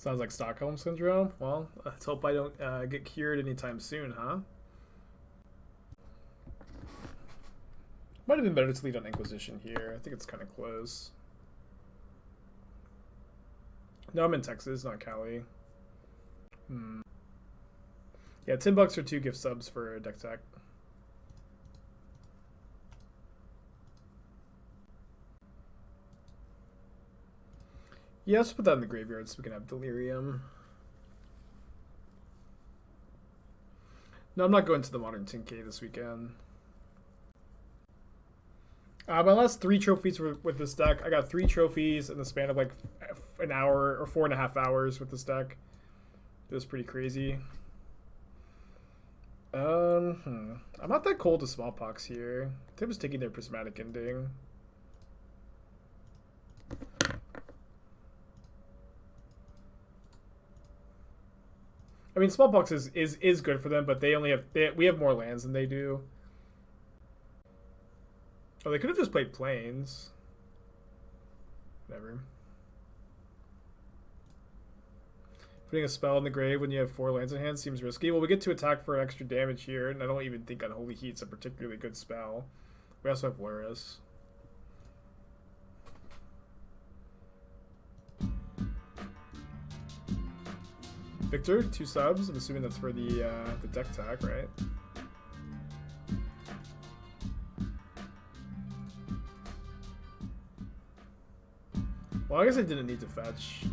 Sounds like Stockholm Syndrome. Well, let's hope I don't get cured anytime soon, huh? Might have been better to lead on Inquisition here. I think it's kind of close. No, I'm in Texas, not Cali. Yeah, $10 for 2 gift subs for deck tech. Yeah, let's put that in the graveyard so we can have Delirium. No, I'm not going to the Modern 10K this weekend. My last 3 trophies were with this deck. I got 3 trophies in the span of like an hour or 4.5 hours with this deck. It was pretty crazy. I'm not that cold to Smallpox here. They was taking their Prismatic Ending. I mean, Smallpox is good for them, but they only have we have more lands than they do. Oh, they could have just played Plains. Whatever. Putting a spell in the grave when you have 4 lands in hand seems risky. Well, we get to attack for extra damage here, and I don't even think Unholy Heat's a particularly good spell. We also have Lurrus. Victor, 2 subs. I'm assuming that's for the deck tag, right? Well, I guess I didn't need to fetch.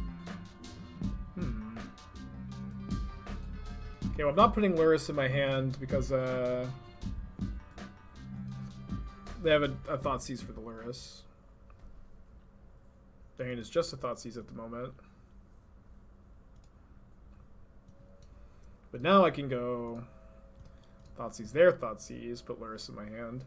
Okay, well, I'm not putting Lurrus in my hand because they have a Thoughtseize for the Lurrus. Their hand is just a Thoughtseize at the moment. But now I can go Thoughtseize their Thoughtseize, put Lurrus in my hand.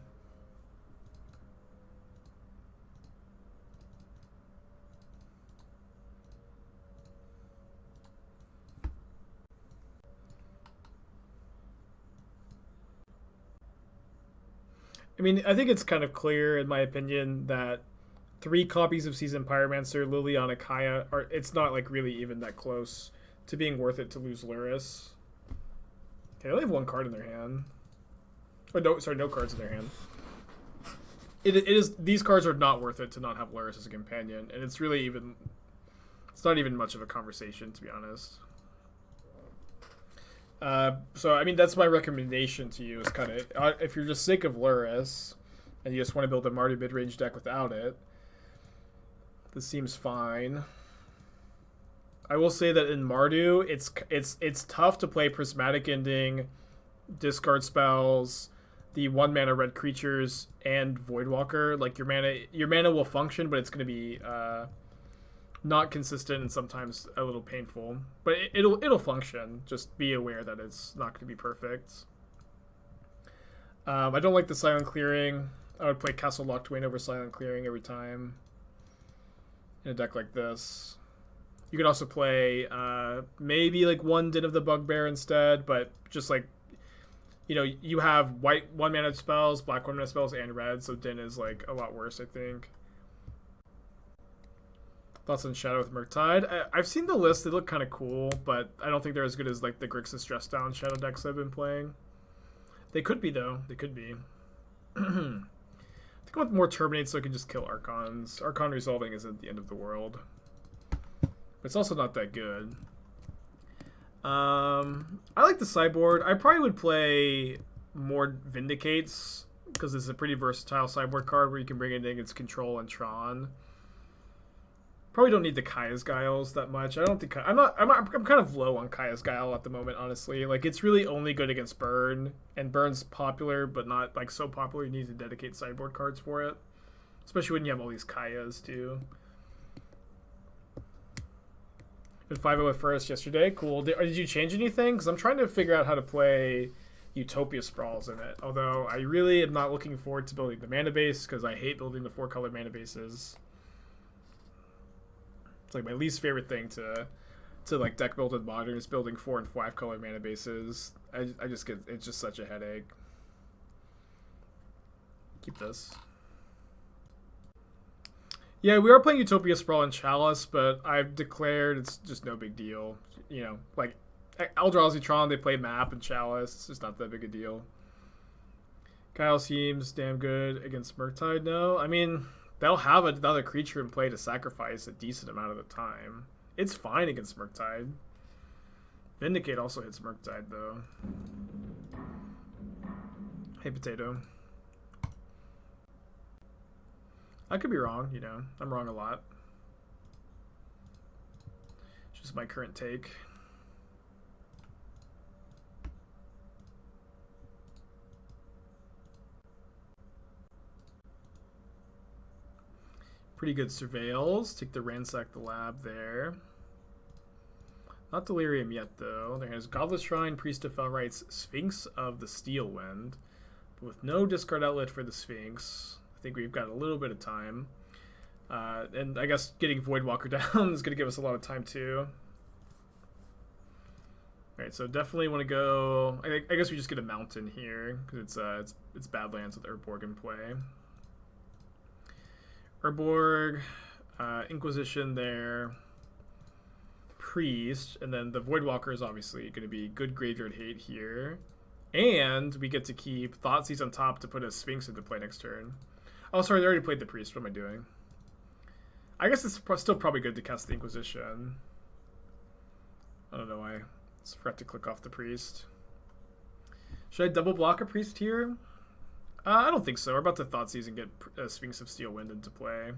I mean, I think it's kind of clear, in my opinion, that 3 copies of Seasoned Pyromancer, Liliana, Kaya, it's not like really even that close to being worth it to lose Lurrus. Okay, they only have 1 card in their hand. Oh, no, sorry, no cards in their hand. It is, these cards are not worth it to not have Lurrus as a companion, and it's really even, it's not even much of a conversation, to be honest. So, I mean, that's my recommendation to you, is kind of, if you're just sick of Lurrus, and you just want to build a Mardu mid-range deck without it, this seems fine. I will say that in Mardu, it's tough to play Prismatic Ending, discard spells, the 1-mana red creatures, and Voidwalker. Like, your mana will function, but it's going to be not consistent and sometimes a little painful. But it'll function. Just be aware that it's not going to be perfect. I don't like the Silent Clearing. I would play Castle Locthwain over Silent Clearing every time in a deck like this. You could also play maybe like 1 Den of the Bugbear instead, but just like, you know, you have white 1-mana spells, black 1-mana spells, and red, so Den is like a lot worse, I think. Thoughts on Shadow with Murktide? I've seen the list, they look kind of cool, but I don't think they're as good as like the Grixis Stress Down Shadow decks I've been playing. They could be, though. They could be. I think I want more Terminate so I can just kill Archons. Archon Resolving isn't the end of the world. It's also not that good. I like the sideboard. I probably would play more Vindicates because it's a pretty versatile sideboard card where you can bring it in against Control and Tron. Probably don't need the Kaya's Guiles that much. I don't think I'm kind of low on Kaya's Guile at the moment, honestly. Like, it's really only good against Burn, and Burn's popular, but not like so popular you need to dedicate sideboard cards for it. Especially when you have all these Kayas too. Did 5-0 at first yesterday. Cool. Did you change anything? Because I'm trying to figure out how to play Utopia Sprawls in it. Although I really am not looking forward to building the mana base because I hate building the 4-color mana bases. It's like my least favorite thing to like deck build in Modern is building 4 and 5 color mana bases. I just get, it's just such a headache. Keep this. Yeah, we are playing Utopia Sprawl and Chalice, but I've declared it's just no big deal. You know, like Eldrazi Tron, they play map and Chalice. It's just not that big a deal. Kyle seems damn good against Murktide, no? I mean, they'll have another creature in play to sacrifice a decent amount of the time. It's fine against Murktide. Vindicate also hits Murktide, though. Hey, Potato. I could be wrong, you know. I'm wrong a lot. It's just my current take. Pretty good surveils. Take the Ransack the Lab there. Not Delirium yet, though. There's Godless Shrine, Priest of Felright's Sphinx of the Steel Wind. But with no discard outlet for the Sphinx, I think we've got a little bit of time. And I guess getting Voidwalker down is going to give us a lot of time, too. Alright, so definitely want to go... I guess we just get a Mountain here, because it's Badlands with Urborg in play. Urborg, Inquisition there, Priest, and then the Voidwalker is obviously going to be good graveyard hate here. And we get to keep Thoughtseize on top to put a Sphinx into play next turn. Oh, sorry, they already played the Priest. What am I doing? I guess it's still probably good to cast the Inquisition. I don't know why. I just forgot to click off the Priest. Should I double block a Priest here? I don't think so. We're about to Thoughtseize and get Sphinx of Steel Wind into play.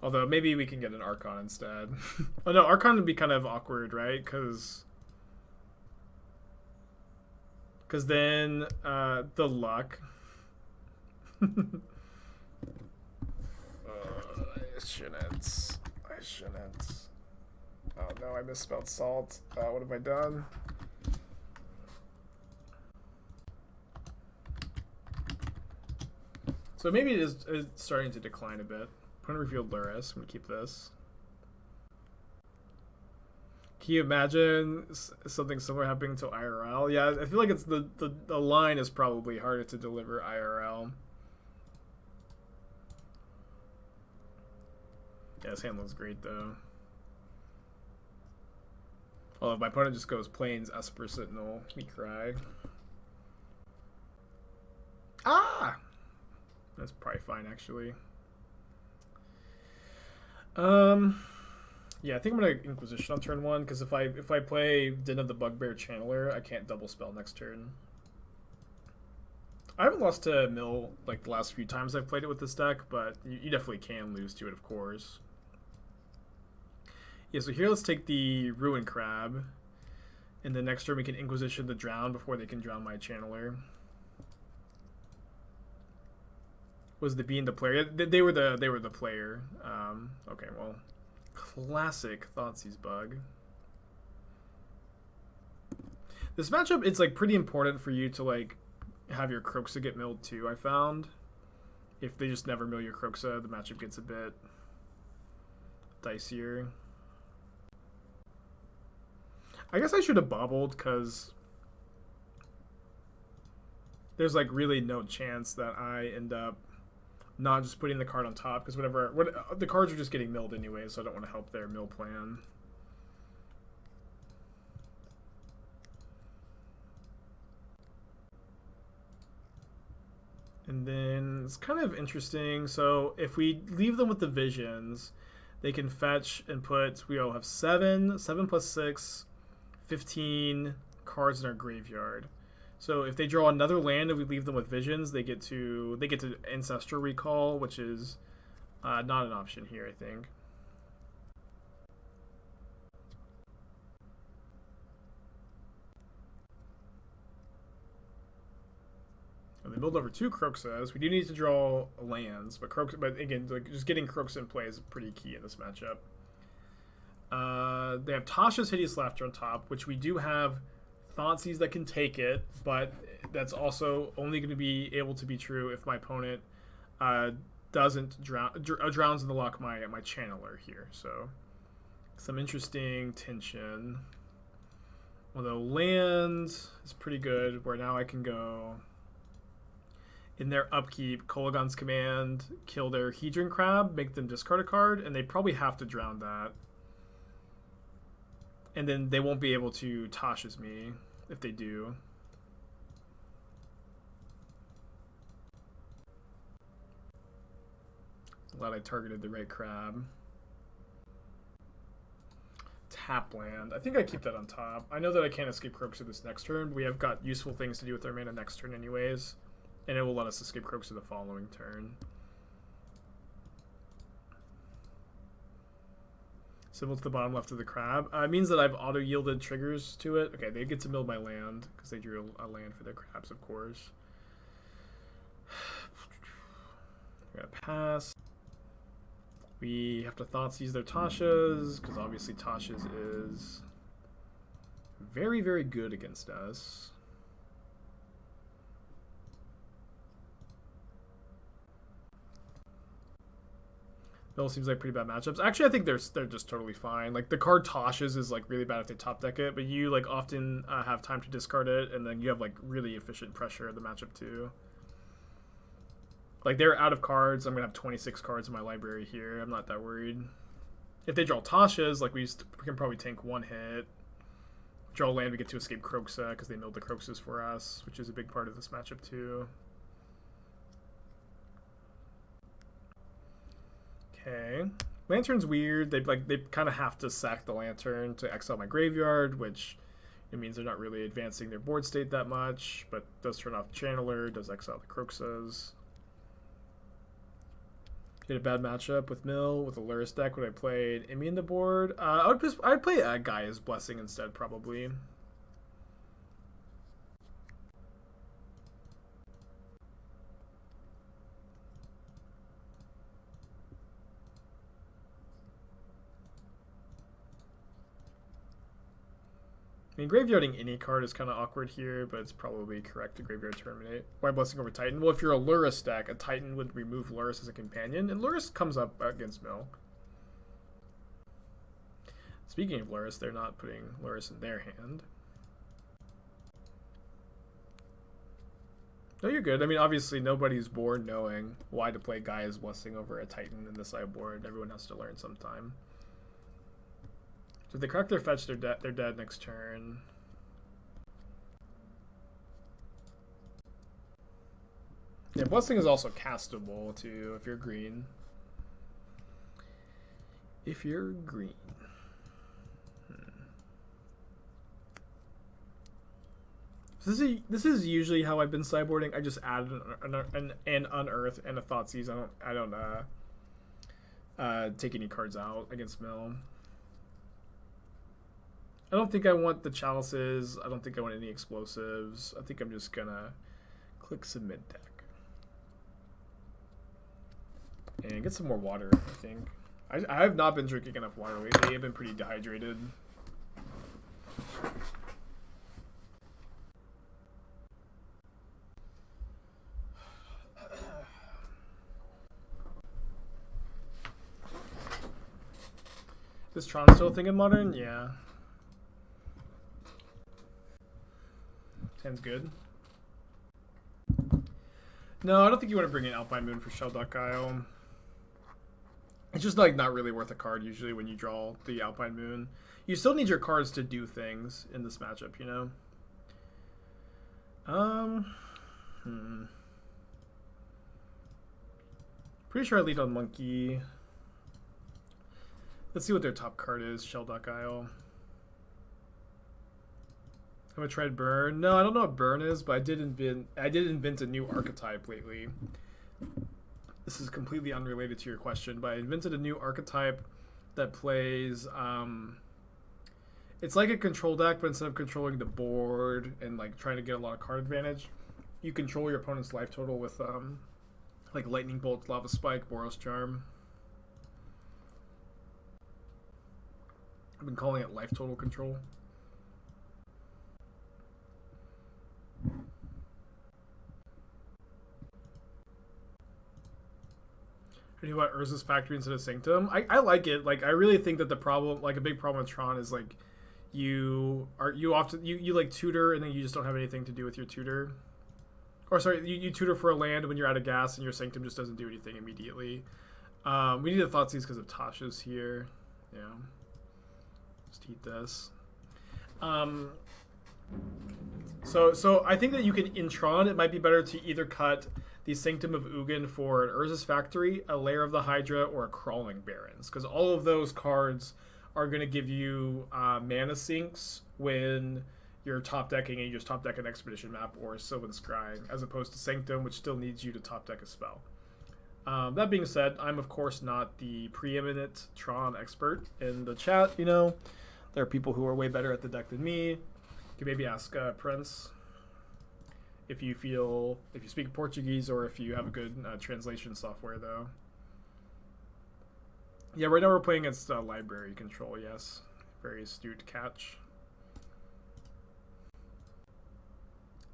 Although, maybe we can get an Archon instead. Oh no, Archon would be kind of awkward, right? Because then the luck. I shouldn't. Oh no, I misspelled salt. What have I done? So maybe it is starting to decline a bit. Opponent revealed Luris. I'm going to keep this. Can you imagine something similar happening to IRL? Yeah, I feel like it's the line is probably harder to deliver IRL. Yeah, this hand looks great, though. Although if my opponent just goes Plains, Esper Sentinel, me cry. Ah! That's probably fine, actually. Yeah, I think I'm gonna Inquisition on turn 1, because if I play Den of the Bugbear Channeler, I can't double spell next turn. I haven't lost to Mill like the last few times I've played it with this deck, but you definitely can lose to it, of course. Yeah, so here let's take the Ruin Crab, and then next turn we can Inquisition the Drown before they can drown my Channeler. Was the Being the player? They were the player. Okay, well, classic Thoughtseize bug. This matchup, it's like pretty important for you to like have your Kroxa get milled too. I found if they just never mill your Kroxa, the matchup gets a bit dicier. I guess I should have bobbled because there's like really no chance that I end up not just putting the card on top, because the cards are just getting milled anyway, so I don't want to help their mill plan. And then it's kind of interesting. So if we leave them with the Visions, they can fetch and put, we all have 7 plus 6, 15 cards in our graveyard. So if they draw another land and we leave them with Visions, they get to Ancestral Recall, which is not an option here, I think. And they build over 2 Kroxas. We do need to draw lands, but again, like, just getting Kroxa in play is pretty key in this matchup. They have Tasha's Hideous Laughter on top, which we do have Thoughtseize that can take it, but that's also only going to be able to be true if my opponent doesn't drowns in the lock my Channeler here. So some interesting tension. Although land is pretty good, where now I can go in their upkeep, Kolaghan's Command, kill their Hedron Crab, make them discard a card, and they probably have to drown that. And then they won't be able to Tasha's me if they do. Glad I targeted the right crab. Tap land. I think I keep that on top. I know that I can't escape Kroxa this next turn, but we have got useful things to do with our mana next turn anyways. And it will let us escape Kroxa the following turn. Symbol to the bottom left of the crab. It means that I've auto-yielded triggers to it. Okay, they get to build my land, because they drew a land for their crabs, of course. We're going to pass. We have to Thoughtseize their Tasha's, because obviously Tasha's is very, very good against us. Mill seems like pretty bad matchups. Actually, I think they're just totally fine. Like, the card Tasha's is like really bad if they top deck it, but you like often have time to discard it, and then you have like really efficient pressure of the matchup too. Like, they're out of cards. I'm gonna have 26 cards in my library here. I'm not that worried. If they draw Tasha's, like we can probably tank one hit. Draw land, we get to escape Kroxa because they milled the Kroxas for us, which is a big part of this matchup too. Okay, Lantern's weird. They kind of have to sack the Lantern to exile my graveyard, which it means they're not really advancing their board state that much, but does turn off Channeler, does exile the Kroxas. Get a bad matchup with Mill with a Lurrus deck when I played Emmy in the board. I'd play Gaia's Blessing instead probably. I mean, graveyarding any card is kind of awkward here, but it's probably correct to graveyard Terminate. Why Blessing over Titan? Well, if you're a Lurrus deck, a Titan would remove Lurrus as a companion, and Lurrus comes up against Mill. Speaking of Lurrus, they're not putting Lurrus in their hand. No, you're good. I mean, obviously, nobody's born knowing why to play Gaia's Blessing over a Titan in the sideboard. Everyone has to learn sometime. So if they crack their fetch, they're dead next turn. Yeah, Blessing is also castable too if you're green. If you're green. So this is usually how I've been sideboarding. I just add an Unearth and a Thoughtseize. I don't take any cards out against Mill. I don't think I want the Chalices. I don't think I want any explosives. I think I'm just gonna click submit deck. And get some more water, I think. I have not been drinking enough water lately. I've been pretty dehydrated. Is Tron still a thing in Modern? Yeah. Sounds good. No, I don't think you want to bring in Alpine Moon for Shellduck Isle. It's just like not really worth a card usually when you draw the Alpine Moon. You still need your cards to do things in this matchup, you know? Pretty sure I lead on Monkey. Let's see what their top card is, Shellduck Isle. Have I tried Burn? No, I don't know what Burn is, but I did invent a new archetype lately. This is completely unrelated to your question, but I invented a new archetype that plays it's like a control deck, but instead of controlling the board and like trying to get a lot of card advantage, you control your opponent's life total with like Lightning Bolt, Lava Spike, Boros Charm. I've been calling it life total control. What about Urza's Factory instead of Sanctum? I like it. Like, I really think that the problem, like a big problem with Tron is like you like tutor and then you just don't have anything to do with your tutor. Or sorry, you tutor for a land when you're out of gas and your Sanctum just doesn't do anything immediately. We need a Thoughtseize because of Tasha's here. Yeah. Just heat this. So I think that you can, in Tron, it might be better to either cut the Sanctum of Ugin for an Urza's Factory, a Lair of the Hydra, or a Crawling Barrens. Because all of those cards are going to give you mana sinks when you're top decking and you just top deck an Expedition map or Sylvan Scrying, as opposed to Sanctum, which still needs you to top deck a spell. That being said, I'm of course not the preeminent Tron expert in the chat. You know, there are people who are way better at the deck than me. You can maybe ask Prince if you speak Portuguese or if you have a good translation software, though. Yeah, right now we're playing against library control. Yes, very astute catch.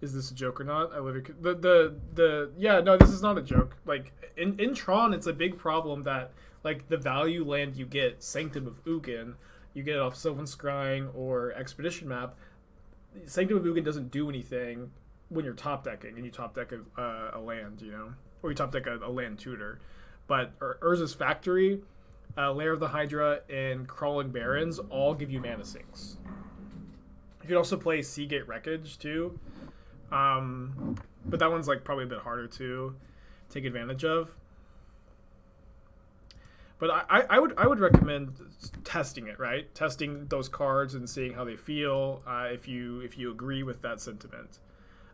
Is this a joke or not? I literally yeah, no, this is not a joke. Like in Tron, it's a big problem that like the value land you get, Sanctum of Ugin, you get it off Sylvan Scrying or Expedition map. Sanctum of Ugin doesn't do anything when you're top decking and you top deck a land, you know, or you top deck a land tutor. But Urza's Factory, Lair of the Hydra, and Crawling Barrens all give you mana sinks. You could also play Seagate Wreckage too. But that one's like probably a bit harder to take advantage of. But I would recommend testing it, right? Testing those cards and seeing how they feel. If you agree with that sentiment.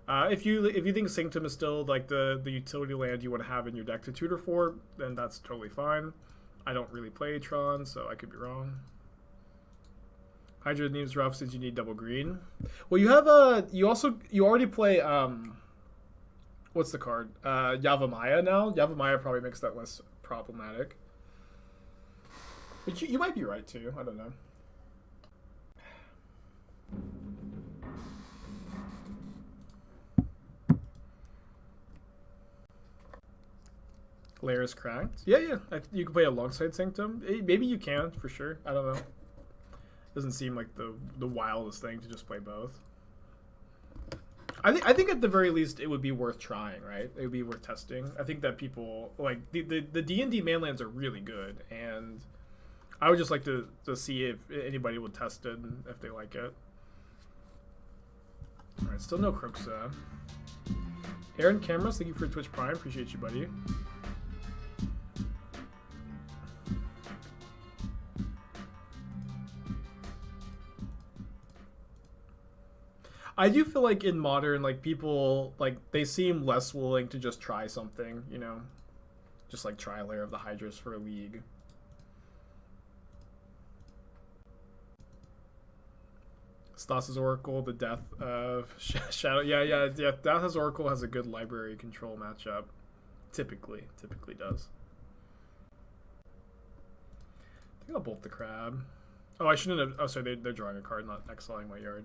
If you think Sanctum is still like the utility land you want to have in your deck to tutor for, then that's totally fine. I don't really play Tron, so I could be wrong. Hydra needs rough since you need double green. Well, you have you already play what's the card? Yawgmoth now. Yawgmoth probably makes that less problematic. But you might be right too. I don't know. Lair is cracked. Yeah. You can play alongside Sanctum. Maybe you can for sure. I don't know. Doesn't seem like the wildest thing to just play both. I think at the very least it would be worth trying, right? It would be worth testing. I think that people like the D&D manlands are really good, and I would just like to see if anybody would test it and if they like it. All right, still no Kroxa. Aaron Cameras, thank you for Twitch Prime. Appreciate you, buddy. I do feel like in Modern, like people, like they seem less willing to just try something, you know, just like try a Lair of the Hydras for a league. Stas's Oracle, the death of Shadow. Yeah. Stas's Oracle has a good library control matchup. Typically does. I think I'll bolt the crab. Oh, I shouldn't have. Oh, sorry, they're drawing a card, not exiling my yard.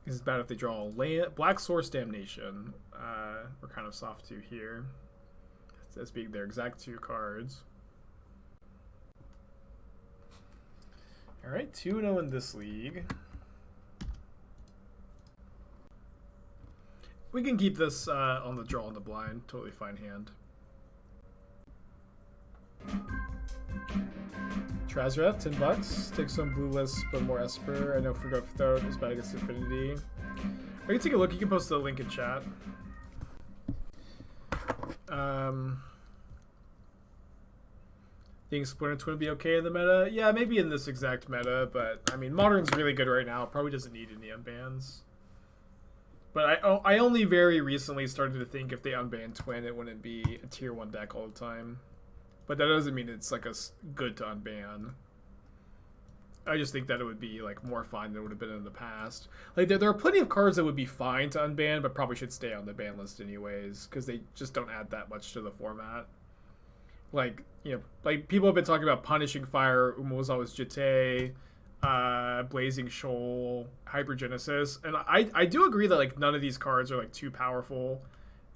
This is bad if they draw a land. Black Source Damnation. We're kind of soft to here. That's being their exact 2 cards. Alright, 2-0 in this league. We can keep this on the draw on the blind. Totally fine hand. Trazrath, $10. Take some blue list, but more Esper. I know Forgot Throat is bad against Infinity. I can take a look. You can post the link in chat. Think Splinter Twin would be okay in the meta? Yeah, maybe in this exact meta, but I mean, Modern's really good right now. Probably doesn't need any unbans. But I only very recently started to think if they unban Twin, it wouldn't be a tier 1 deck all the time. But that doesn't mean it's like good to unban. I just think that it would be like more fun than it would have been in the past. Like there are plenty of cards that would be fine to unban, but probably should stay on the ban list anyways, because they just don't add that much to the format. Like, you know, like people have been talking about Punishing Fire, Umozawa's Jite, Blazing Shoal, Hypergenesis, and I do agree that like none of these cards are like too powerful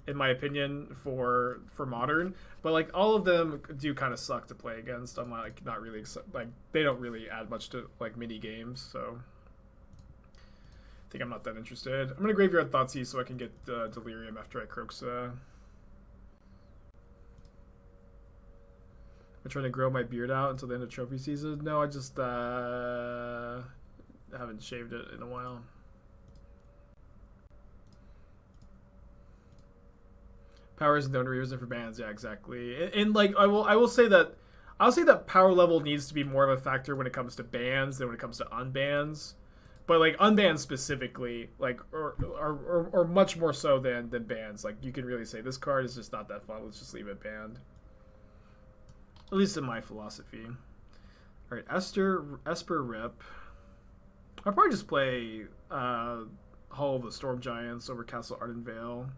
in my opinion, for Modern. But like all of them do kind of suck to play against. I'm like not really like they don't really add much to like mini games, so I think I'm not that interested. I'm gonna graveyard Thoughtseize so I can get Delirium after I Kroxa. I'm trying to grow my beard out until the end of trophy season. No, I just haven't shaved it in a while. Power isn't the only reason for bans. Yeah, exactly. And like I will say that power level needs to be more of a factor when it comes to bans than when it comes to unbans. But like unbans specifically, like or much more so than bans. Like you can really say this card is just not that fun. Let's just leave it banned. At least in my philosophy. All right, Esper Rip. I'll probably just play Hall of the Storm Giants over Castle Ardenvale.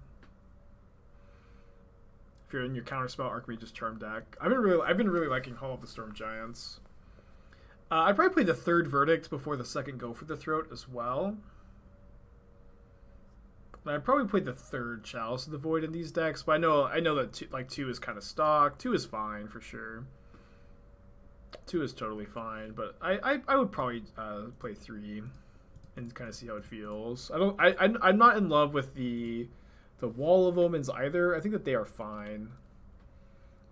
If you're in your Counterspell Archmage's Charm deck, I've been really liking Hall of the Storm Giants. I'd probably play the third Verdict before the second Go for the Throat as well. I'd probably play the third Chalice of the Void in these decks, but I know that two is kind of stock. 2 is fine for sure. 2 is totally fine, but I would probably play 3 and kind of see how it feels. I'm not in love with the Wall of Omens either. I think that they are fine,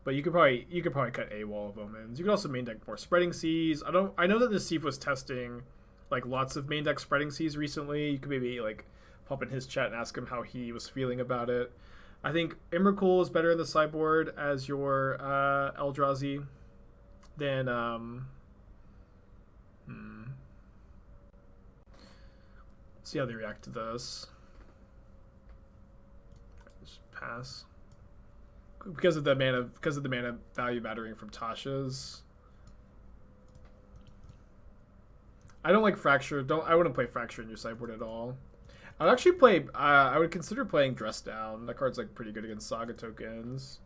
but you could probably cut a Wall of Omens. You could also main deck more Spreading Seas. I know that the Steve was testing like lots of main deck Spreading Seas recently. You could maybe like pop in his chat and ask him how he was feeling about it. I think Emrakul is better in the sideboard as your Eldrazi than see how they react to this. Just pass because of the mana value mattering from Tasha's. I don't like Fracture. I wouldn't play Fracture in your sideboard at all. I'd actually play. I would consider playing Dress Down. That card's like pretty good against Saga tokens.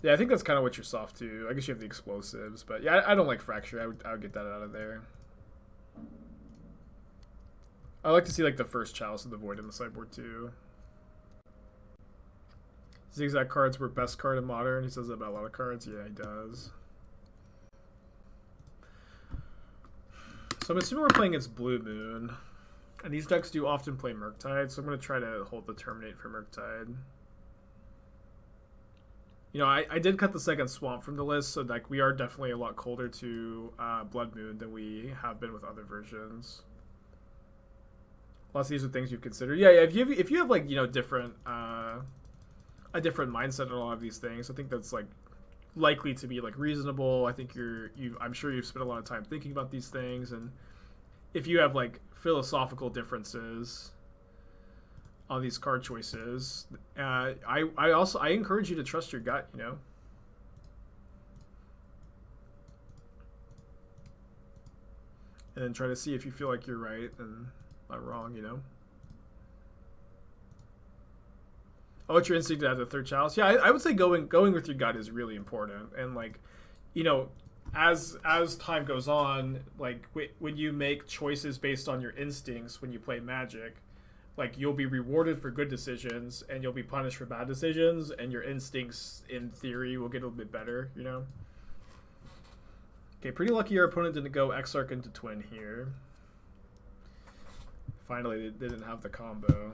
Yeah, I think that's kind of what you're soft to. I guess you have the explosives, but yeah, I don't like Fracture. I would get that out of there. I like to see like the first Chalice of the Void in the sideboard too. Zigzag cards were best card in Modern. He says that about a lot of cards. Yeah, he does. So I'm assuming we're playing against Blue Moon. And these decks do often play Murktide, so I'm going to try to hold the Terminate for Murktide. You know, I did cut the second Swamp from the list, so like we are definitely a lot colder to Blood Moon than we have been with other versions. Lots of these are things you've considered. Yeah, if you have like, you know, different a different mindset on a lot of these things, I think that's like likely to be like reasonable. I think I'm sure you've spent a lot of time thinking about these things, and if you have like philosophical differences on these card choices, I encourage you to trust your gut, you know. And then try to see if you feel like you're right and not wrong, you know. Oh, what's your instinct to add the third Chalice? Yeah, I would say going with your gut is really important. And like, you know, as time goes on, like when you make choices based on your instincts when you play Magic, like you'll be rewarded for good decisions and you'll be punished for bad decisions, and your instincts in theory will get a little bit better, you know. Okay, pretty lucky your opponent didn't go Exarch into Twin here. Finally, they didn't have the combo.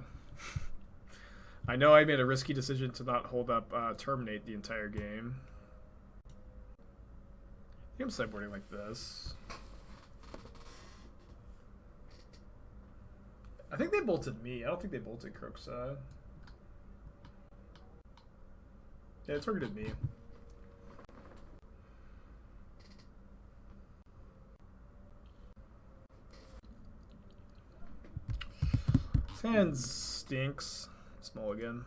I know I made a risky decision to not hold up Terminate the entire game. I think I'm sideboarding like this. I think they bolted me. I don't think they bolted Kroxa. Yeah, it targeted me. This hand stinks. Small again.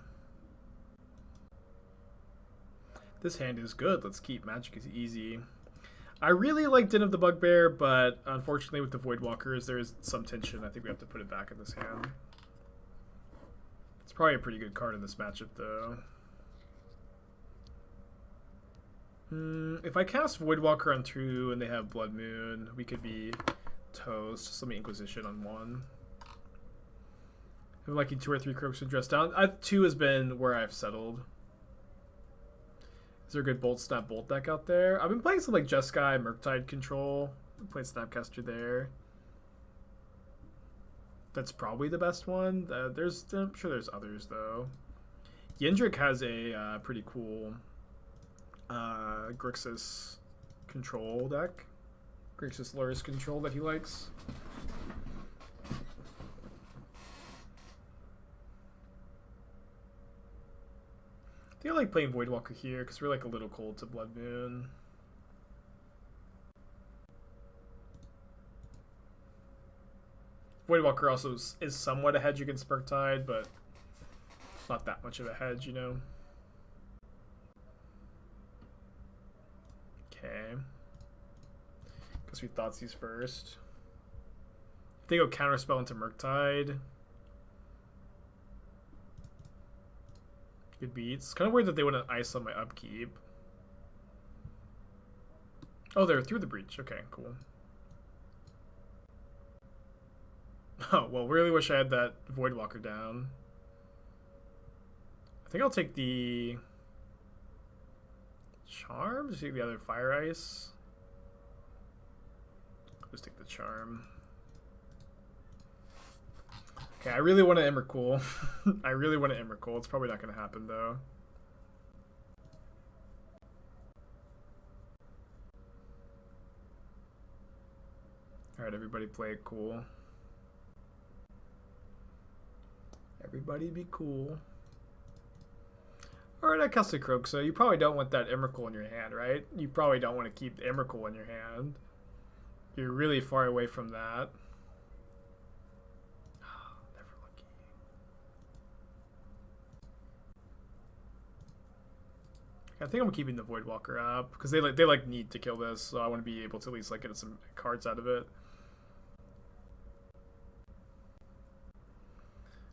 This hand is good. Let's keep. Magic is easy. I really like Den of the Bugbear, but unfortunately with the Voidwalkers, there is some tension. I think we have to put it back in this hand. It's probably a pretty good card in this matchup, though. If I cast Voidwalker on 2 and they have Blood Moon, we could be toast. Just let me Inquisition on 1. I'm liking 2 or 3 Kroxa dress down. 2 has been where I've settled. Is there a good Bolt Snap Bolt deck out there? I've been playing some like Jeskai, Murktide Control. I'm playing Snapcaster there. That's probably the best one. I'm sure there's others though. Yendrick has a pretty cool Grixis control deck. Grixis Lurrus control that he likes. I think I like playing Voidwalker here because we're like a little cold to Blood Moon. Voidwalker also is somewhat a hedge against Murktide, but not that much of a hedge, you know. Okay. Guess we Thoughtseize first. If they go Counterspell into Murktide. Good beats. Kind of weird that they wouldn't ice on my upkeep. Oh, they're through the breach. Okay, cool. Oh, well, really wish I had that Voidwalker down. I think I'll take the Charm. Just take the other Fire Ice. I'll just take the Charm. Okay, I really want to Emrakul. I really want to Emrakul. It's probably not going to happen, though. Alright, everybody play it cool. Everybody be cool. Alright, I cast a Kroxa. You probably don't want that Emrakul in your hand, right? You probably don't want to keep the Emrakul in your hand. You're really far away from that. I think I'm keeping the Voidwalker up because they need to kill this, so I want to be able to at least like get some cards out of it.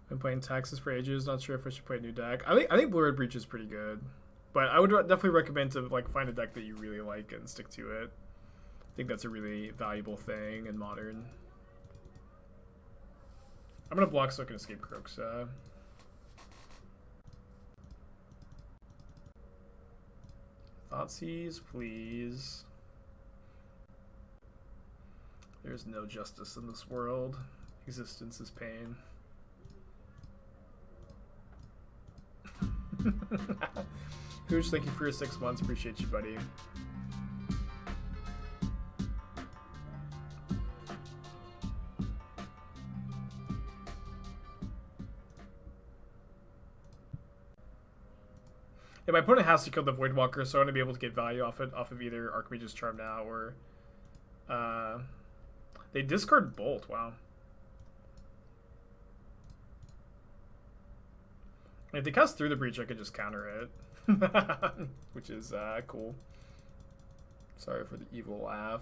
Been playing Taxes for ages. Not sure if I should play a new deck. I think Blue Red Breach is pretty good, but I would definitely recommend to like find a deck that you really like and stick to it. I think that's a really valuable thing in Modern. I'm gonna block so I can escape Kroxa. Thoughtseize, please. There's no justice in this world. Existence is pain. Hooch, thank you for your 6 months. Appreciate you, buddy. Yeah, my opponent has to kill the Voidwalker, so I want to be able to get value off of either Archmage's Charm now or they discard Bolt. Wow. If they cast through the breach, I could just counter it, which is cool. Sorry for the evil laugh.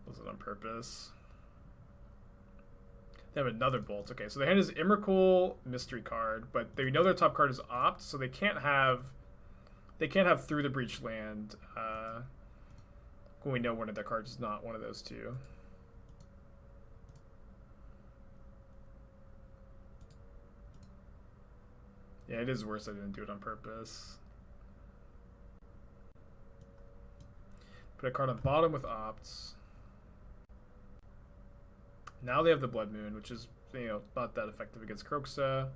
Was it on purpose? They have another Bolt. Okay, so their hand is Emrakul, mystery card, but they know their top card is Opt, so they can't have through the breach land when we know one of their cards is not one of those two. Yeah, it is worse I didn't do it on purpose. Put a card on the bottom with Opts. Now they have the Blood Moon, which is, you know, not that effective against Kroxa.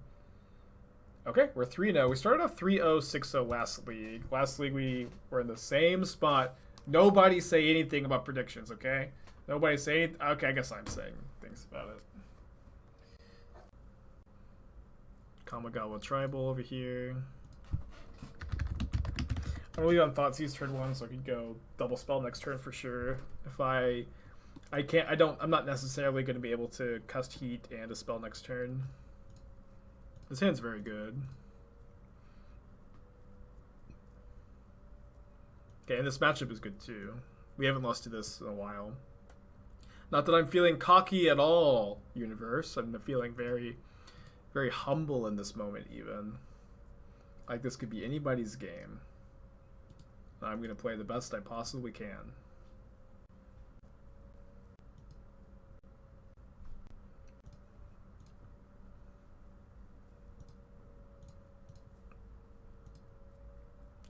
Okay, we're 3-0. We started off 3-0, 6-0 last league. Last league we were in the same spot. Nobody say anything about predictions, okay? Nobody say anything. Okay, I guess I'm saying things about it. Kamigawa Tribal over here. I'm really on Thoughtseize turn 1, so I could go double spell next turn for sure. If I'm not necessarily going to be able to cast Heat and a spell next turn. This hand's very good. Okay, and this matchup is good too. We haven't lost to this in a while. Not that I'm feeling cocky at all, universe. I'm feeling very, very humble in this moment even. Like this could be anybody's game. I'm going to play the best I possibly can.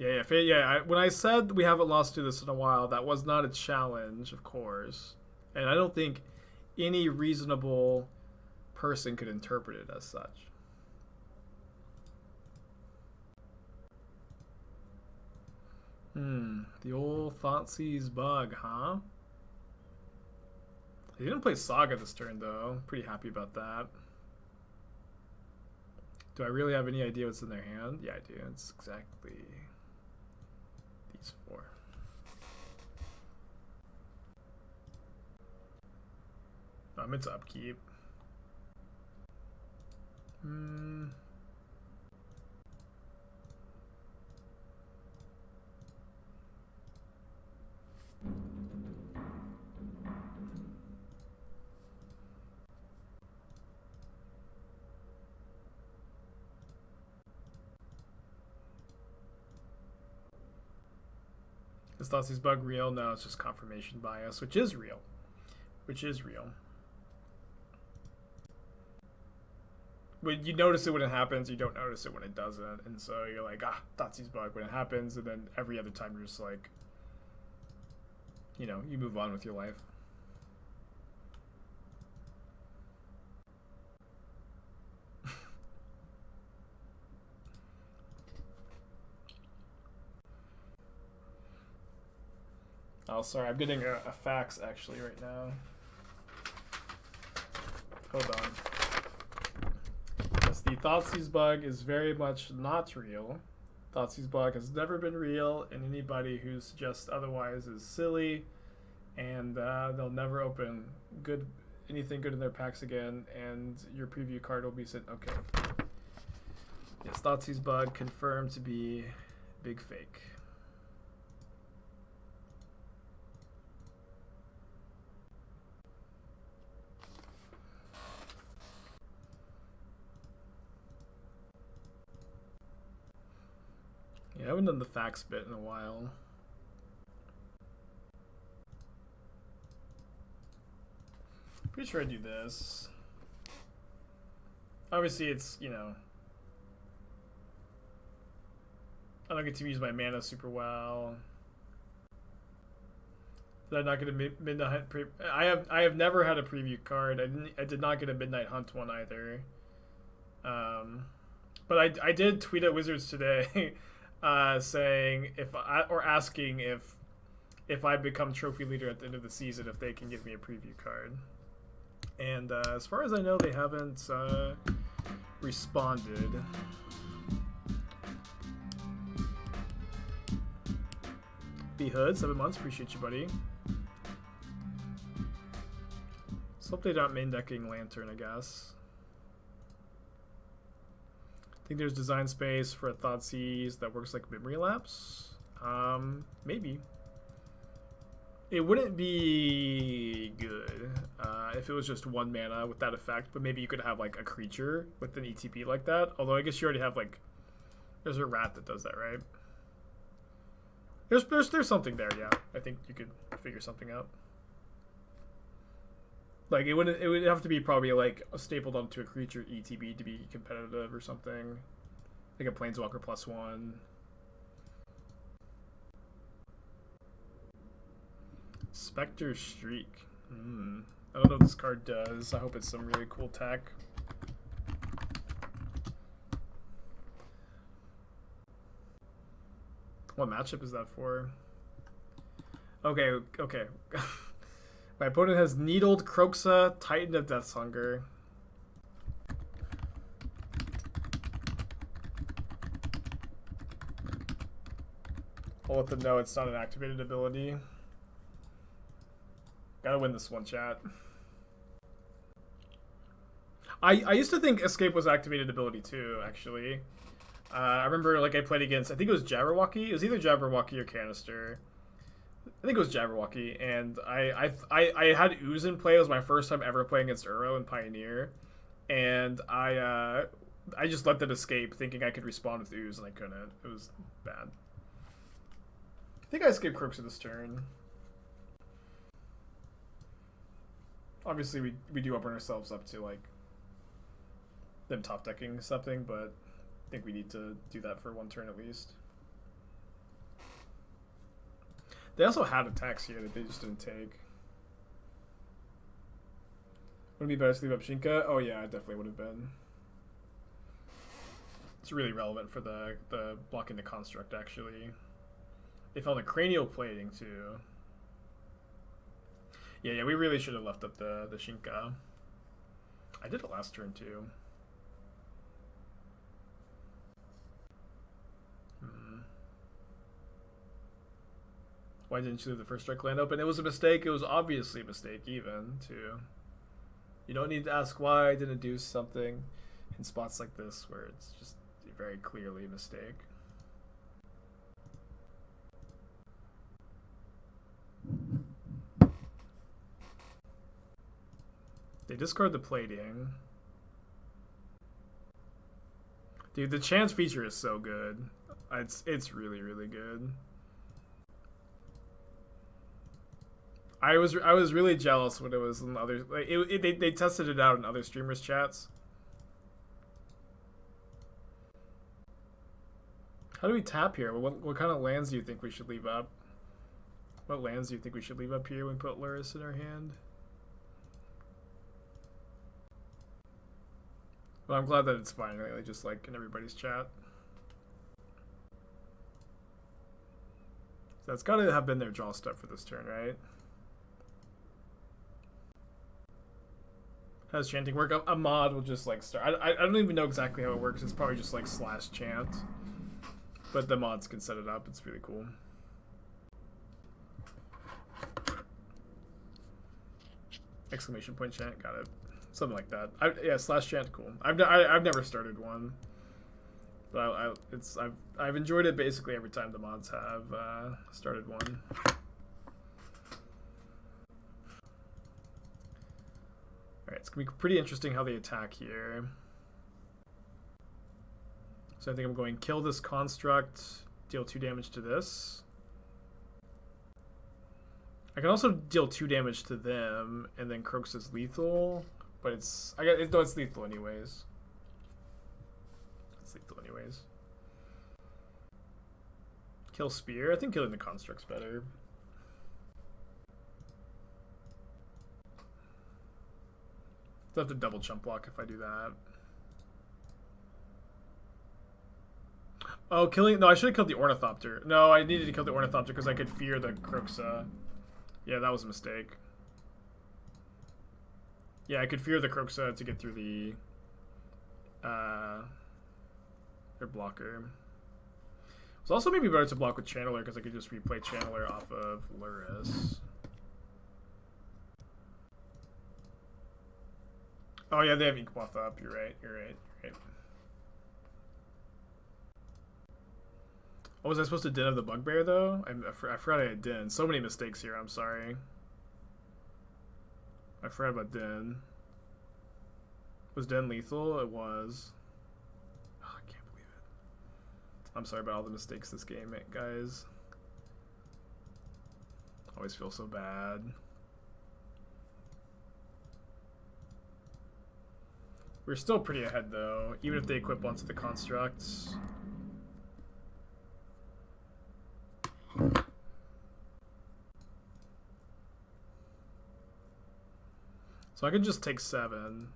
When I said we haven't lost to this in a while, that was not a challenge, of course. And I don't think any reasonable person could interpret it as such. The old Thoughtseize bug, huh? He didn't play Saga this turn, though. Pretty happy about that. Do I really have any idea what's in their hand? Yeah, I do. It's exactly these four. I'm into upkeep. Is Thoughtseize bug real? No, it's just confirmation bias, which is real. But you notice it when it happens, you don't notice it when it doesn't. And so you're like, Thoughtseize bug when it happens, and then every other time you're just like, you know, you move on with your life. Oh, sorry, I'm getting a fax actually right now. Hold on. Yes, the Thoughtseize bug is very much not real. Thoughtseize bug has never been real, and anybody who suggests otherwise is silly, and they'll never open anything good in their packs again, and your preview card will be sent. Okay. Yes, Thoughtseize bug confirmed to be big fake. Yeah, I haven't done the fax bit in a while. Pretty sure I do this. Obviously, it's, you know, I don't get to use my mana super well. Did I not get a Midnight Hunt? I have never had a preview card. I did not get a Midnight Hunt one either. But I did tweet at Wizards today. Saying asking if I become trophy leader at the end of the season, if they can give me a preview card. And as far as I know, they haven't responded. B Hood, 7 months, appreciate you, buddy. So hope they don't main decking Lantern, I guess. I think there's design space for a Thoughtseize that works like Memory Lapse. Maybe. It wouldn't be good if it was just 1 mana with that effect, but maybe you could have like a creature with an ETB like that. Although I guess you already have like, there's a rat that does that, right? There's something there, yeah. I think you could figure something out. Like it would have to be probably like stapled onto a creature ETB to be competitive or something. Like a Planeswalker +1. Spectre Streak. I don't know what this card does. I hope it's some really cool tech. What matchup is that for? Okay. My opponent has Needled Kroxa, Titan of Death's Hunger. I'll let them know it's not an activated ability. Gotta win this one, chat. I used to think Escape was activated ability too, actually. I remember like I played against, I think it was Jabberwocky. It was either Jabberwocky or Canister. I think it was Jabberwocky, and I had Ooze in play. It was my first time ever playing against Uro in Pioneer, and I just let that escape, thinking I could respond with Ooze, and I couldn't. It was bad. I think I escaped Kroxa this turn. Obviously, we do open ourselves up to like them top decking something, but I think we need to do that for 1 turn at least. They also had attacks here that they just didn't take. Would it be better to leave up Shinka? Oh yeah, it definitely would have been. It's really relevant for the blocking the construct, actually. They found a cranial plating too. Yeah, we really should have left up the Shinka. I did it last turn too. Why didn't you leave the first strike land open? It was a mistake. It was obviously a mistake even too. You don't need to ask why I didn't do something in spots like this where it's just very clearly a mistake. They discard the plating. Dude, the chance feature is so good. It's really, really good. I was really jealous when it was in other, like they tested it out in other streamers' chats. How do we tap here? What kind of lands do you think we should leave up? What lands do you think we should leave up here when we put Luris in our hand? Well, I'm glad that it's finally just like in everybody's chat. So that's got to have been their draw step for this turn, right? How does chanting work? A mod will just like start. I don't even know exactly how it works. It's probably just like /chant. But the mods can set it up. It's really cool. Exclamation point chant. Got it. Something like that. Yeah, /chant. Cool. I've never started one. But I've enjoyed it basically every time the mods have started one. Alright, it's going to be pretty interesting how they attack here. So I think I'm going kill this construct, deal 2 damage to this. I can also deal 2 damage to them, and then Kroxa's lethal, but it's lethal anyways. It's lethal anyways. Kill spear. I think killing the construct's better. I'll have to double jump block if I do that. Oh, no, I should have killed the Ornithopter. No, I needed to kill the Ornithopter because I could fear the Kroxa. Yeah, that was a mistake. Yeah, I could fear the Kroxa to get through the their blocker. It's also maybe better to block with Channeler because I could just replay Channeler off of Luris. Oh yeah, they have Yawgmoth up. You're right. Oh, was I supposed to Den of the Bugbear though? I forgot I had Den. So many mistakes here. I'm sorry. I forgot about Den. Was Den lethal? It was. Oh, I can't believe it. I'm sorry about all the mistakes this game, guys. Always feel so bad. We're still pretty ahead though, even if they equip onto the constructs. So I can just take 7.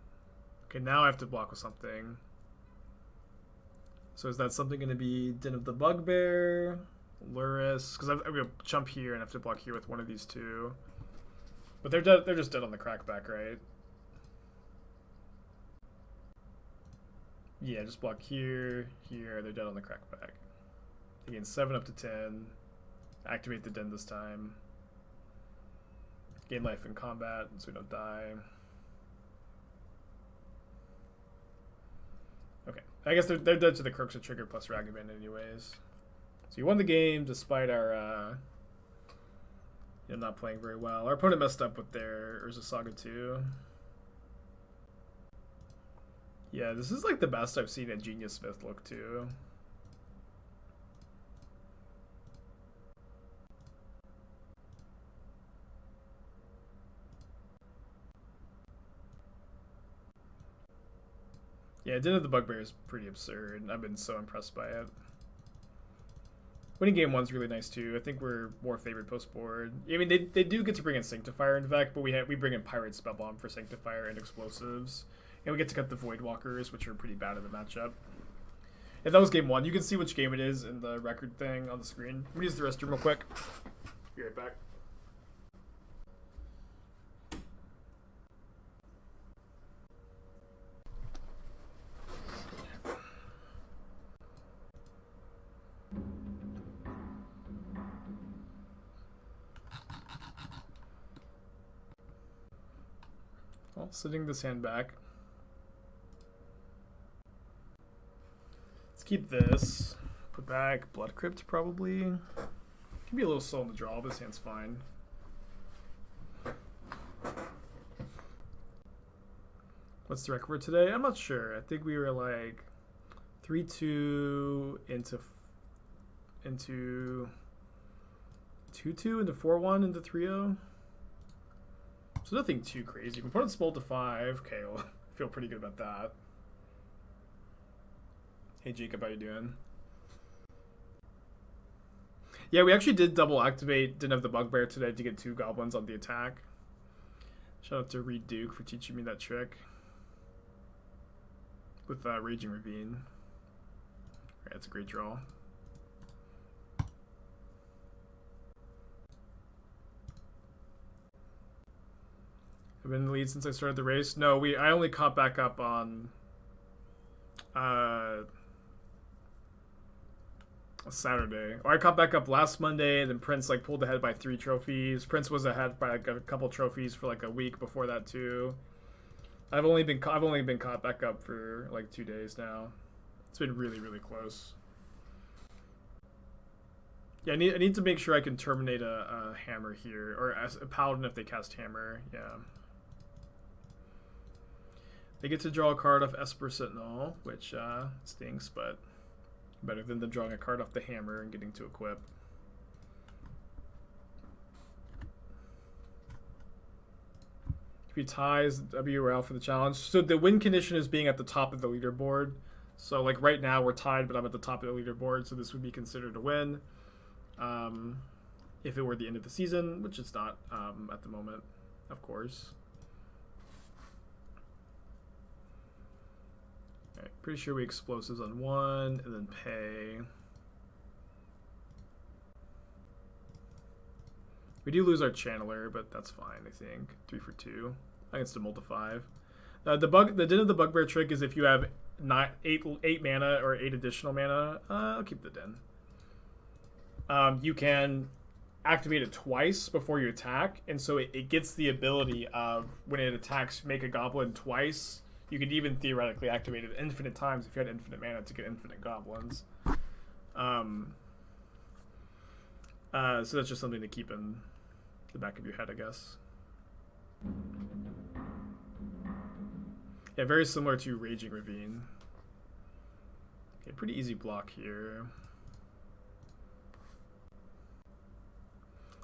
Okay, now I have to block with something. So is that something going to be Den of the Bugbear, Luris? Because I'm going to jump here and have to block here with one of these two. But they're dead. They're just dead on the crackback, right? Yeah, just block here, here. They're dead on the crackback. Again, 7 up to 10. Activate the Den this time. Gain life in combat so we don't die. Okay, I guess they're dead to the Kroxa trigger plus Ragavan anyways. So you won the game despite our not playing very well. Our opponent messed up with their Urza Saga 2. Yeah, this is like the best I've seen a Genius Smith look too. Yeah, Den of the Bugbear is pretty absurd. I've been so impressed by it. Winning game one's really nice too. I think we're more favored post board. I mean, they do get to bring in Sanctifier in fact, but we bring in Pyrite Spellbomb for Sanctifier and explosives, and we get to cut the Voidwalkers, which are pretty bad in the matchup. If that was game one, you can see which game it is in the record thing on the screen. Let me use the restroom real quick. Be right back. Well, sitting this hand back. Let's keep this. Put back Blood Crypt probably. Can be a little slow in the draw, but this hand's fine. What's the record for today? I'm not sure. I think we were like 3-2 into 2-2 into 4-1 into 3-0. So nothing too crazy. My opponent's spoiled to 5. Okay, well, I feel pretty good about that. Hey Jacob, how you doing? Yeah, we actually did double activate. Didn't have the Bugbear today to get 2 goblins on the attack. Shout out to Reed Duke for teaching me that trick. With Raging Ravine. Alright, that's a great draw. I've been in the lead since I started the race. No, I only caught back up on Saturday. Or I caught back up last Monday, then Prince like pulled ahead by 3 trophies. Prince was ahead by like a couple trophies for like a week before that too. I've only been caught back up for like 2 days now. It's been really, really close. Yeah, I need to make sure I can terminate a hammer here, or a paladin if they cast hammer. Yeah. They get to draw a card off Esper Sentinel, which stinks, but better than them drawing a card off the hammer and getting to equip. If he ties, WRL for the challenge. So the win condition is being at the top of the leaderboard. So like right now we're tied, but I'm at the top of the leaderboard, so this would be considered a win. If it were the end of the season, which it's not at the moment, of course. Alright, pretty sure we explosives on 1 and then pay. We do lose our channeler, but that's fine, I think. 3 for 2 against a multi 5. The din of the Bugbear trick is if you have 8 mana or 8 additional mana, I'll keep the din. You can activate it twice before you attack, and so it gets the ability of when it attacks, make a goblin twice. You could even theoretically activate it infinite times if you had infinite mana to get infinite goblins. So that's just something to keep in the back of your head, I guess. Yeah, very similar to Raging Ravine. Okay, pretty easy block here.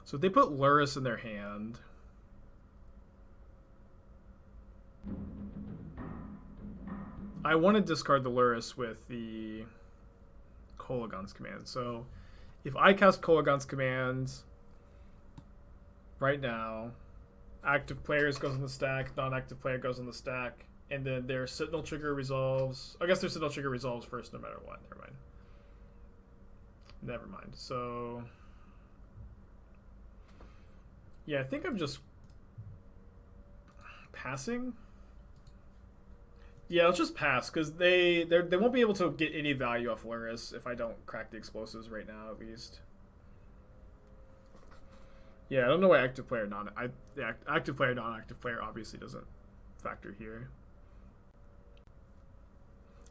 So if they put Lurrus in their hand, I want to discard the Lurrus with the Kolaghan's command. So if I cast Kolaghan's command right now, active players goes on the stack, non-active player goes on the stack, and then their Sentinel trigger resolves. I guess their Sentinel trigger resolves first no matter what. Never mind. Never mind. So yeah, I think I'm just passing. Yeah, let's just pass, because they won't be able to get any value off Lurrus if I don't crack the explosives right now, at least. Yeah, I don't know why active player, active player, non-active player obviously doesn't factor here.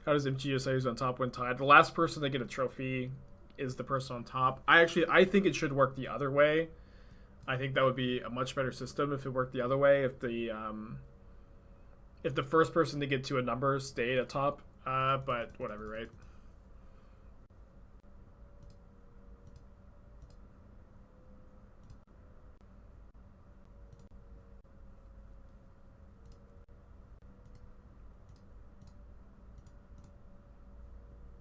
How does MTGO use on top when tied? The last person to get a trophy is the person on top. I think it should work the other way. I think that would be a much better system if it worked the other way. If the first person to get to a number stayed at top, but whatever, right?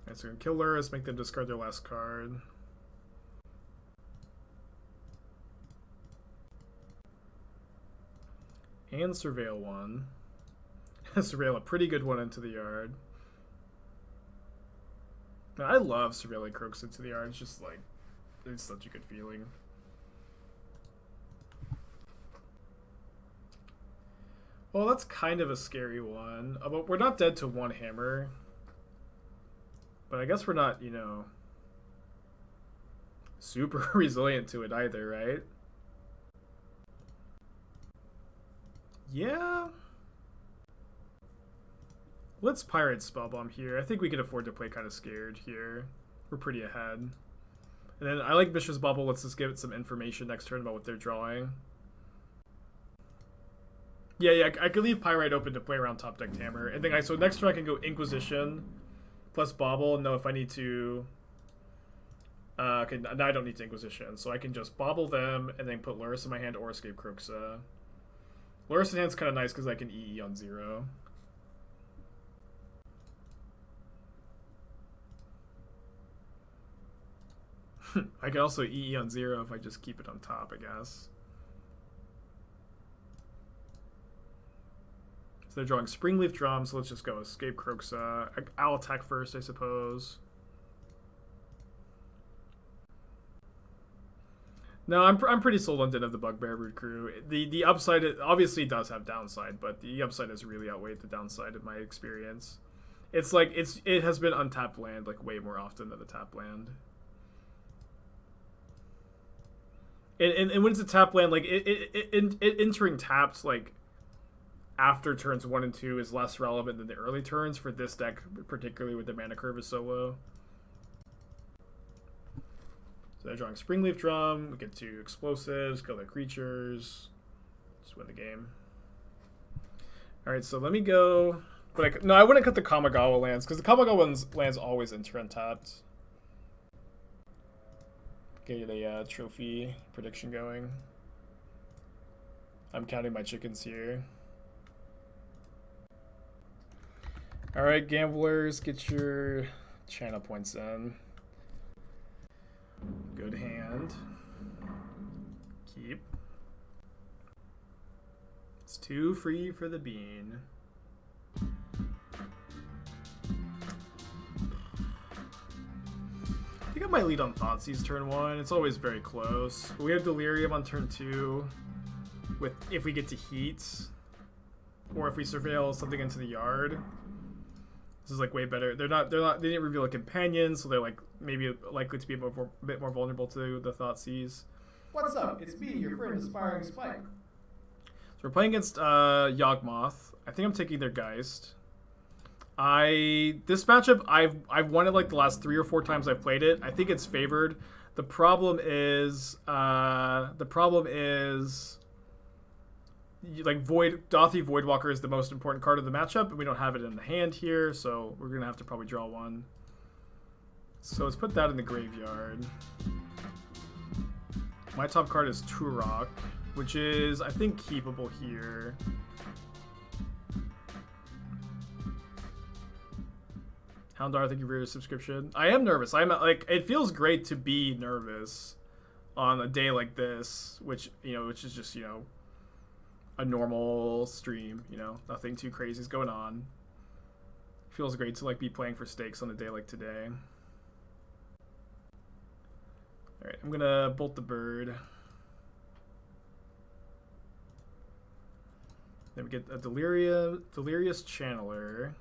Alright, so we're gonna kill Lurrus, make them discard their last card. And Surveil one. Surveil a pretty good one into the yard. Man, I love surveilling Kroxa into the yard. It's just like, it's such a good feeling. Well, that's kind of a scary one. But we're not dead to one hammer. But I guess we're not, you know, super resilient to it either, right? Yeah. Let's Pyrite Spellbomb here. I think we can afford to play kind of scared here. We're pretty ahead. And then I like Mishra's Bauble. Let's just give it some information next turn about what they're drawing. Yeah, I could leave Pyrite open to play around top deck hammer. And then so next turn I can go Inquisition plus Bauble and know if I need to... okay, now I don't need to Inquisition. So I can just Bauble them and then put Lurrus in my hand or escape Kroxa. Lurrus in hand's kind of nice because I can EE on 0. I can also EE on 0 if I just keep it on top, I guess. So they're drawing Springleaf Drum, so let's just go escape Kroxa. I'll attack first, I suppose. No, I'm pretty sold on Den of the Bugbear Brood Crew. The upside, obviously does have downside, but the upside has really outweighed the downside in my experience. It's like, it has been untapped land like way more often than the tapped land. And when it's a tap land, like it entering tapped like after turns 1 and 2 is less relevant than the early turns for this deck, particularly with the mana curve is so low. So they're drawing Springleaf Drum. We get 2 explosives, kill their creatures, just win the game. All right, so let me go. But no, I wouldn't cut the Kamigawa lands because the Kamigawa lands always enter untapped. Get a trophy prediction going. I'm counting my chickens here. Alright, gamblers, get your channel points in. Good hand. Keep. It's 2 free for the bean. I think I might lead on Thoughtseize turn 1. It's always very close. But we have Delirium on turn 2. With if we get to Heat, or if we surveil something into the yard. This is like way better. They didn't reveal a companion, so they're like maybe likely to be a bit more vulnerable to the Thoughtseize. What's up? It's me, your friend Aspiring Spike. So we're playing against Yawgmoth. I think I'm taking their Geist. This matchup I've won it like the last 3 or 4 times I've played it. I think it's favored. The problem is like Dauthi Voidwalker is the most important card of the matchup, and we don't have it in the hand here, so we're gonna have to probably draw one. So let's put that in the graveyard. My top card is Tourach, which is I think keepable here. Houndar, thank you for your subscription. I am nervous. I'm like, it feels great to be nervous on a day like this, which is just, a normal stream, nothing too crazy is going on. Feels great to like be playing for stakes on a day like today. All right, I'm gonna bolt the bird. Then we get a Delirious Channeler.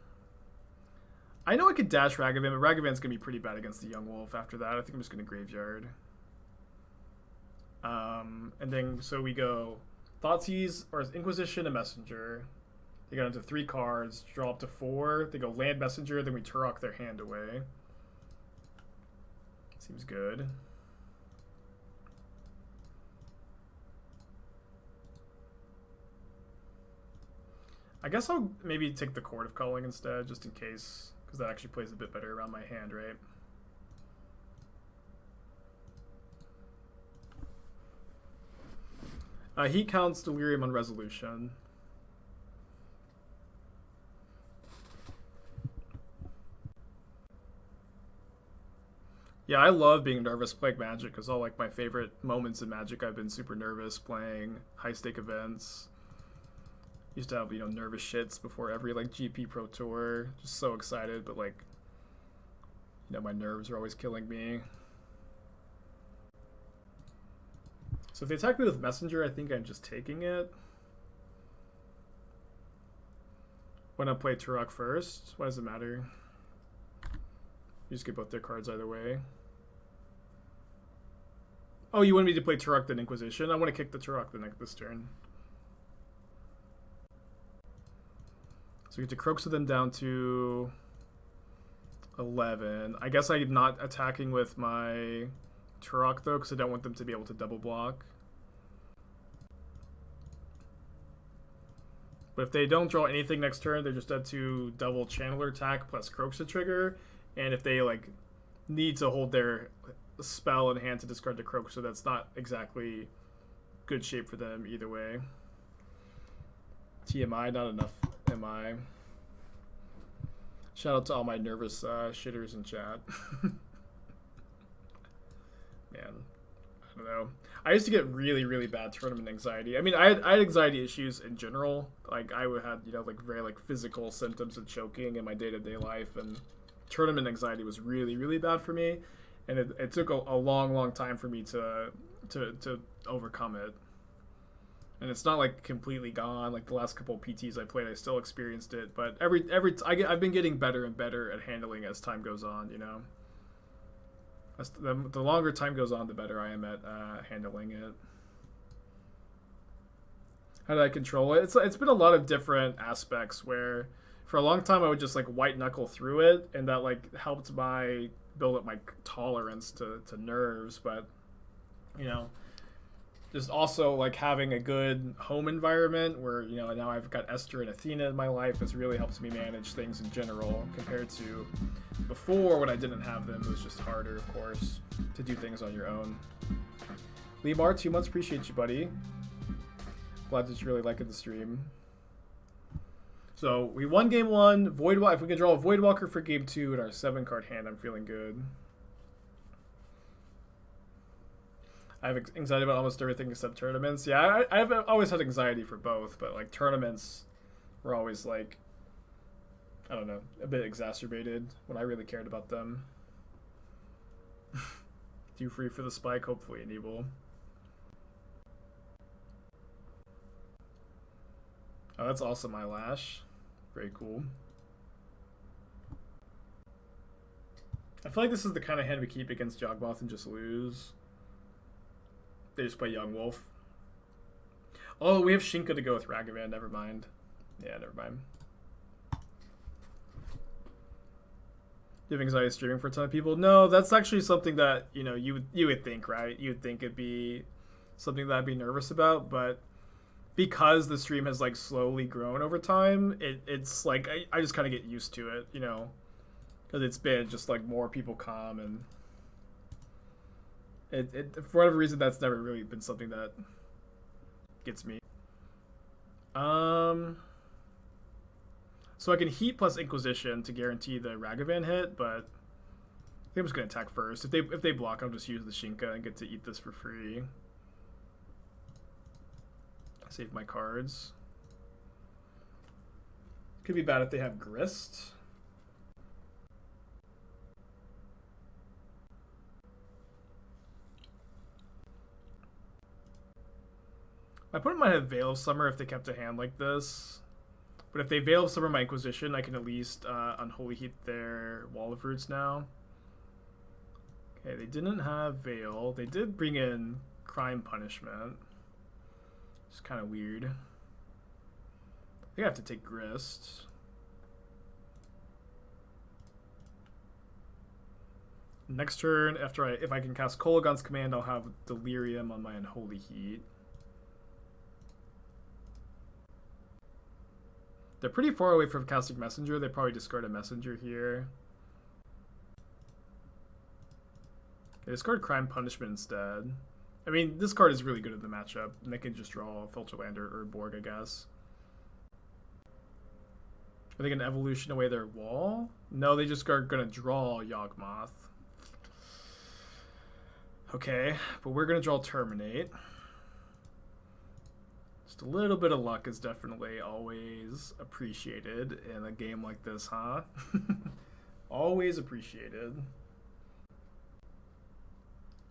I know I could dash Ragavan, but Ragavan's going to be pretty bad against the Young Wolf after that. I think I'm just going to Graveyard. And then, so we go Thoughtseize, or Inquisition, and Messenger. They got into 3 cards, draw up to 4. They go Land Messenger, then we Tourach their hand away. Seems good. I guess I'll maybe take the Court of Calling instead, just in case. Because that actually plays a bit better around my hand, right? He counts Delirium on Resolution. Yeah, I love being nervous playing Magic, because all like my favorite moments in Magic I've been super nervous playing high-stake events. Used to have, you know, nervous shits before every like GP Pro Tour. Just so excited, but like, you know, my nerves are always killing me. So if they attack me with Messenger, I think I'm just taking it. When I play Tourach first, why does it matter? You just get both their cards either way. Oh, you want me to play Tourach then Inquisition? I want to kick the Tourach this turn. So we get to Kroxa them down to 11. I guess I'm not attacking with my Tourach though, because I don't want them to be able to double block. But if they don't draw anything next turn, they're just dead to double Channeler attack plus Kroxa trigger. And if they like need to hold their spell in hand to discard the Kroxa, that's not exactly good shape for them either way. TMI, not enough MI. Shout out to all my nervous shitters in chat. Man, I don't know. I used to get really, really bad tournament anxiety. I mean, I had anxiety issues in general. Like, I had, you know, like very like physical symptoms of choking in my day-to-day life, and tournament anxiety was really, really bad for me. And it took a long, long time for me to overcome it. And it's not like completely gone. Like the last couple of PTs I played, I still experienced it. But I've been getting better and better at handling as time goes on. You know. The longer time goes on, the better I am at handling it. How did I control it? It's been a lot of different aspects where for a long time I would just like white knuckle through it, and that like helped my build up my tolerance to nerves. But you know, just also like having a good home environment where, you know, now I've got Esther and Athena in my life has really helped me manage things in general compared to before when I didn't have them. It was just harder, of course, to do things on your own. Lemar, 2 months, appreciate you, buddy. Glad that you really liked the stream. So we won game 1. Voidwalker. If we can draw a Voidwalker for game 2 in our 7-card hand, I'm feeling good. I have anxiety about almost everything except tournaments. Yeah, I've always had anxiety for both, but like tournaments were always like, I don't know, a bit exacerbated when I really cared about them. Due free for the spike, hopefully enable. Oh, that's awesome, eyelash. Very cool. I feel like this is the kind of hand we keep against Yawgmoth and just lose. They just play Yawgmoth. Oh, we have Shinka to go with Ragavan. Never mind. Yeah, never mind. You have anxiety streaming for a ton of people? No, that's actually something that, you know, you would think, right? You would think it'd be something that I'd be nervous about, but because the stream has like slowly grown over time, it's like I just kind of get used to it, you know, because it's been just like more people come, and it for whatever reason that's never really been something that gets me. So I can heat plus Inquisition to guarantee the Ragavan hit, but I think I'm just gonna attack first. If they block, I'll just use the Shinka and get to eat this for free. Save my cards. Could be bad if they have Grist. My opponent might have Veil of Summer if they kept a hand like this. But if they Veil of Summer my Inquisition, I can at least Unholy Heat their Wall of Roots now. Okay, they didn't have Veil. They did bring in Crime Punishment. It's kind of weird. I think I have to take Grist. Next turn, if I can cast Kolaghan's Command, I'll have Delirium on my Unholy Heat. They're pretty far away from casting Messenger. They probably discard a Messenger here. They discard Crime Punishment instead. I mean, this card is really good in the matchup, and they can just draw Filterland or Urborg, I guess. Are they going to Evolution away their wall? No, they just are going to draw Yawgmoth. Okay, but we're going to draw Terminate. Just Just a little bit of luck is definitely always appreciated in a game like this, huh? Always appreciated.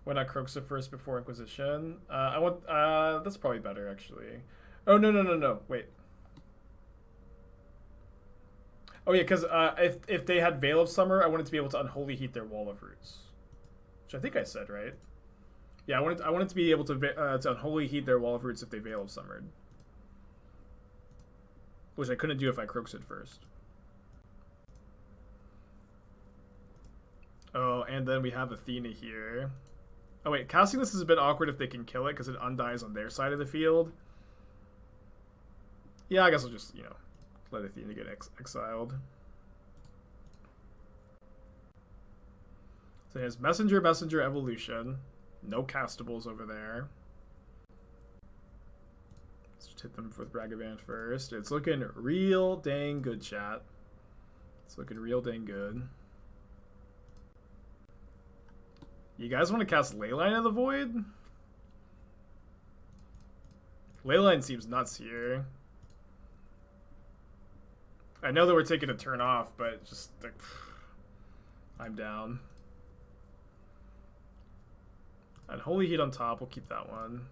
Why not Kroxa first before Inquisition? I want, that's probably better actually. Oh, no, wait. Oh yeah, because if they had Veil of Summer, I wanted to be able to Unholy Heat their Wall of Roots. Which I think I said, right? Yeah, I wanted to be able to Unholy Heat their Wall of Roots if they Veil of Summered. Which I couldn't do if I Kroxa'd first. Oh, and then we have Athena here. Oh wait, casting this is a bit awkward if they can kill it because it undies on their side of the field. Yeah, I guess I'll just, you know, let Athena get exiled. So here's Messenger, Evolution. No castables over there. Let's just hit them with Ragavan first. It's looking real dang good, chat. It's looking real dang good. You guys want to cast Leyline of the Void? Leyline seems nuts here. I know that we're taking a turn off, but just like, I'm down. And Holy Heat on top, we'll keep that one.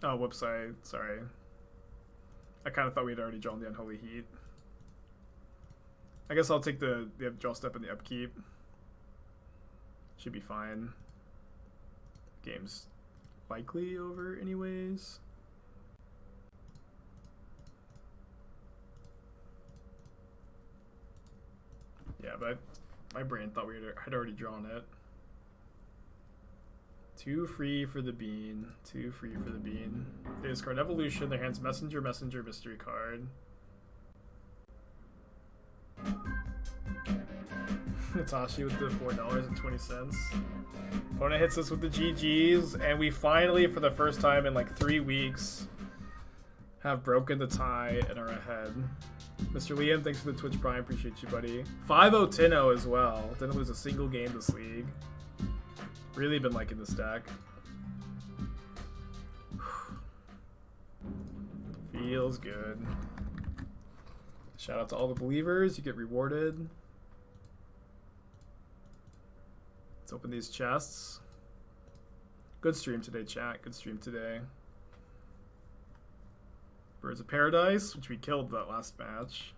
Oh, whoops, sorry. I kind of thought we had already drawn the Unholy Heat. I guess I'll take the draw step and the upkeep. Should be fine. Game's likely over anyways. Yeah, but my brain thought we had already drawn it. Too free for the bean. Too free for the bean. They discard Evolution. Their hand's Messenger, Mystery card. Natashi with the $4.20. Opponent hits us with the GGs, and we finally, for the first time in like 3 weeks, have broken the tie and are ahead. Mr. Liam, thanks for the Twitch Prime. Appreciate you, buddy. 5-0 Tinno as well. Didn't lose a single game this league. Really been liking this deck. Feels good. Shout out to all the believers. You get rewarded. Let's open these chests. Good stream today, chat. Good stream today. Birds of Paradise, which we killed that last match.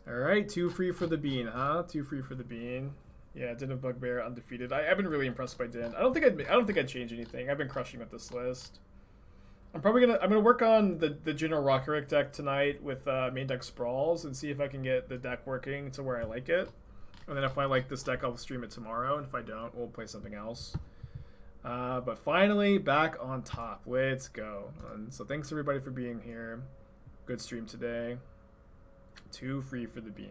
Alright, 2 free for the bean, huh? 2 free for the bean. Yeah, Din of Bugbear undefeated. I've been really impressed by Din. I don't think I'd change anything. I've been crushing with this list. I'm gonna work on the General Rockerick deck tonight with main deck Sprawls and see if I can get the deck working to where I like it. And then if I like this deck, I'll stream it tomorrow. And if I don't, we'll play something else. But finally, back on top. Let's go. And so thanks everybody for being here. Good stream today. 2 free for the bean.